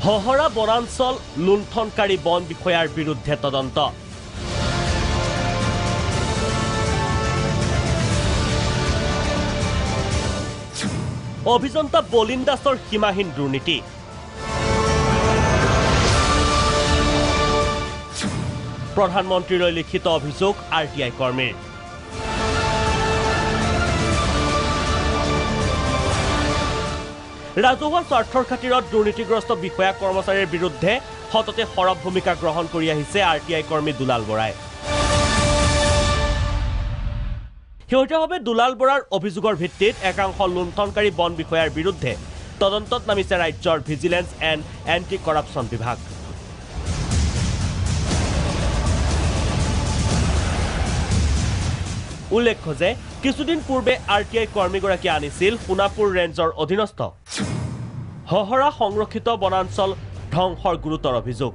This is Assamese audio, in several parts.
হহৰা বনাঞ্চল লুণ্ঠনকাৰী বন বিষয়াৰ বিৰুদ্ধে তদন্ত। অভিযন্তা বলিন দাসৰ সীমাহীন দুৰ্নীতি। প্ৰধানমন্ত্ৰীলৈ লিখিত অভিযোগ RTI কৰ্মীৰ। ৰাজহুৱা স্বাৰ্থৰ খাতিৰত দুৰ্নীতিগ্ৰস্ত বিষয়া কৰ্মচাৰীৰ বিৰুদ্ধে সততে সৰব ভূমিকা গ্ৰহণ কৰি আহিছে RTI কৰ্মী দুলাল বৰাই। শেহতীয়াভাৱে দুলাল বৰাৰ অভিযোগৰ ভিত্তিত একাংশ লুণ্ঠনকাৰী বন বিষয়াৰ বিৰুদ্ধে তদন্তত নামিছে ৰাজ্যৰ ভিজিলেন্স এণ্ড এণ্টি কৰাপশ্যন বিভাগ। উল্লেখ্য যে কিছুদিন পূৰ্বে RTI কৰ্মীগৰাকী আনিছিল সোণাপুৰ ৰেঞ্জৰ অধীনস্থ হহৰা সংৰক্ষিত বনাঞ্চল ধ্বংসৰ গুৰুতৰ অভিযোগ।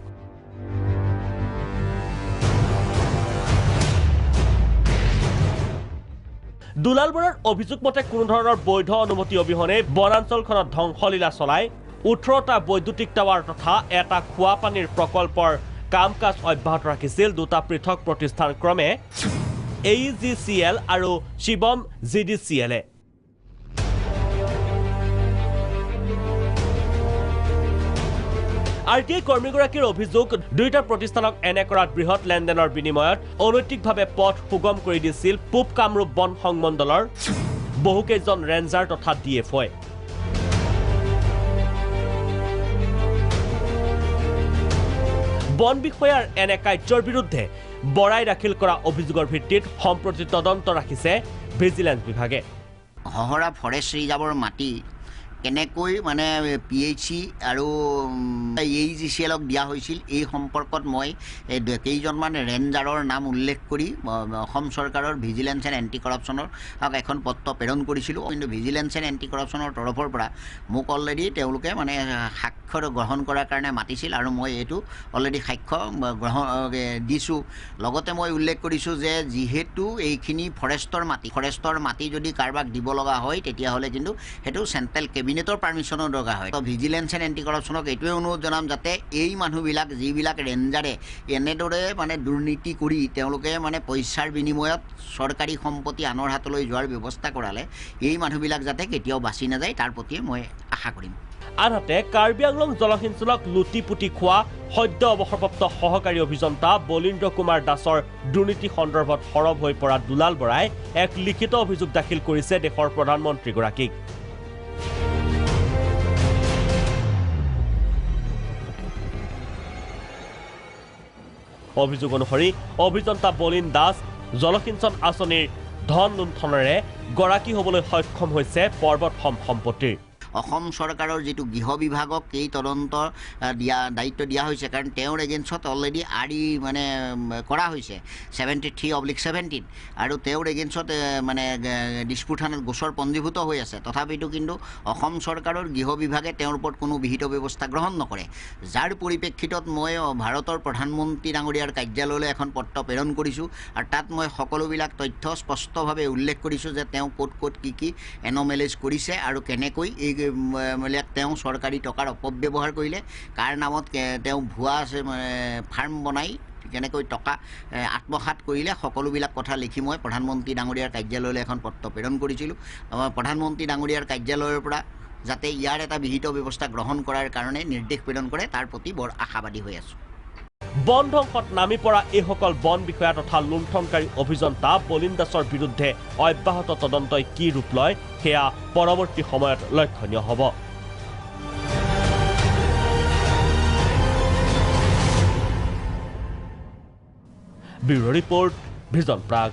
দুলাল বৰাৰ অভিযোগ মতে কোনো ধৰণৰ বৈধ অনুমতি অবিহনে বনাঞ্চলখনত ধ্বংসলীলা চলাই 18টা বৈদ্যুতিক টাৱাৰ তথা এটা খোৱা পানীৰ প্ৰকল্পৰ কাম কাজ অব্যাহত ৰাখিছিল দুটা পৃথক প্ৰতিষ্ঠান ক্ৰমে AEGCL আৰু শিৱম GDCL। RTI কৰ্মীগৰাকীৰ অভিযোগ দুইটা প্ৰতিষ্ঠানক এনে কৰাত বৃহৎ লেনদেনৰ বিনিময়ত অনৈতিকভাৱে পথ সুগম কৰি দিছিল পূব কামৰূপ বন সংমণ্ডলৰ বহুকেইজন ৰেঞ্জাৰ তথা DFO। বন বিষয়াৰ এনে কাৰ্যৰ বিৰুদ্ধে বৰাই দাখিল কৰা অভিযোগৰ ভিত্তিত সম্প্ৰতি তদন্ত ৰাখিছে ভিজিলেন্স বিভাগে। হহৰা ফৰেষ্ট ৰিজাৰ্ভৰ মাটি কেনেকৈ মানে PHC আৰু AEGCLক দিয়া হৈছিল এই সম্পৰ্কত মই কেইজনমান ৰেঞ্জাৰৰ নাম উল্লেখ কৰি অসম চৰকাৰৰ ভিজিলেন্স এণ্ড এণ্টি কৰাপশ্যনৰ এখন পত্ৰ প্ৰেৰণ কৰিছিলোঁ। কিন্তু ভিজিলেন্স এণ্ড এণ্টি কৰাপশ্যনৰ তৰফৰ পৰা মোক অলৰেডি তেওঁলোকে মানে সাক্ষ্য গ্ৰহণ কৰাৰ কাৰণে মাতিছিল আৰু মই এইটো অলৰেডি সাক্ষ্য গ্ৰহণ দিছোঁ। লগতে মই উল্লেখ কৰিছোঁ যে যিহেতু এইখিনি ফৰেষ্টৰ মাটি যদি কাৰোবাক দিব লগা হয় তেতিয়াহ'লে কিন্তু সেইটো চেণ্ট্ৰেল কেবিনেটৰ পাৰ্মিশ্যনৰ দৰকাৰ হয়। তো ভিজিলেন্স এণ্ড এণ্টি কৰাপশ্যনক এইটোৱে অনুৰোধ জনাম যাতে এই মানুহবিলাক যিবিলাক ৰেঞ্জাৰে এনেদৰে মানে দুৰ্নীতি কৰি তেওঁলোকে মানে পইচাৰ বিনিময়ত চৰকাৰী সম্পত্তি আনৰ হাতলৈ যোৱাৰ ব্যৱস্থা কৰালে এই মানুহবিলাক যাতে কেতিয়াও বাচি নাযায় তাৰ প্ৰতি মই আশা কৰিম। আনহাতে কাৰ্বি আংলং জলসিঞ্চনক লুটি পুটি খোৱা সদ্য অৱসৰপ্ৰাপ্ত সহকাৰী অভিযন্তা বলীন্দ্ৰ কুমাৰ দাসৰ দুৰ্নীতি সন্দৰ্ভত সৰব হৈ পৰা দুলাল বৰাই এক লিখিত অভিযোগ দাখিল কৰিছে দেশৰ প্ৰধানমন্ত্ৰীগৰাকীক। অভিযোগ অনুসৰি অভিযন্তা বলিন দাস জলসিঞ্চন আঁচনিৰ ধন লুণ্ঠনেৰে গৰাকী হ'বলৈ সক্ষম হৈছে পৰ্বতসম সম্পত্তিৰ। অসম চৰকাৰৰ যিটো গৃহ বিভাগক এই তদন্ত দায়িত্ব দিয়া হৈছে কাৰণ তেওঁৰ এগেইনষ্টত অলৰেডি মানে কৰা হৈছে 73/17 আৰু তেওঁৰ এগেইনষ্টত মানে ডিছপুট থানাত গোচৰ পঞ্জীভূত হৈ আছে। তথাপিতো কিন্তু অসম চৰকাৰৰ গৃহ বিভাগে তেওঁৰ ওপৰত কোনো বিহিত ব্যৱস্থা গ্ৰহণ নকৰে, যাৰ পৰিপ্ৰেক্ষিতত মই ভাৰতৰ প্ৰধানমন্ত্ৰী ডাঙৰীয়াৰ কাৰ্যালয়লৈ এখন পত্ৰ প্ৰেৰণ কৰিছোঁ আৰু তাত মই সকলোবিলাক তথ্য স্পষ্টভাৱে উল্লেখ কৰিছোঁ যে তেওঁ ক'ত কি এনমেলেজ কৰিছে আৰু কেনেকৈ এই তেওঁ চৰকাৰী টকাৰ অপব্যৱহাৰ কৰিলে, কাৰ নামত তেওঁ ভুৱা ফাৰ্ম বনাই কেনেকৈ টকা আত্মসাৎ কৰিলে সকলোবিলাক কথা লিখি মই প্ৰধানমন্ত্ৰী ডাঙৰীয়াৰ কাৰ্যালয়লৈ এখন পত্ৰ প্ৰেৰণ কৰিছিলোঁ। প্ৰধানমন্ত্ৰী ডাঙৰীয়াৰ কাৰ্যালয়ৰ পৰা যাতে ইয়াৰ এটা বিহিত ব্যৱস্থা গ্ৰহণ কৰাৰ কাৰণে নিৰ্দেশ প্ৰেৰণ কৰে তাৰ প্ৰতি বৰ আশাবাদী হৈ আছোঁ। বন ধ্বংসত নামি পৰা এইসকল বন বিষয়া তথা লুণ্ঠনকাৰী অভিযন্তা বলিন দাসৰ বিৰুদ্ধে অব্যাহত তদন্তই কি ৰূপ লয় সেয়া পৰৱৰ্তী সময়ত লক্ষণীয় হ'ব। Bureau' report, vision Prag.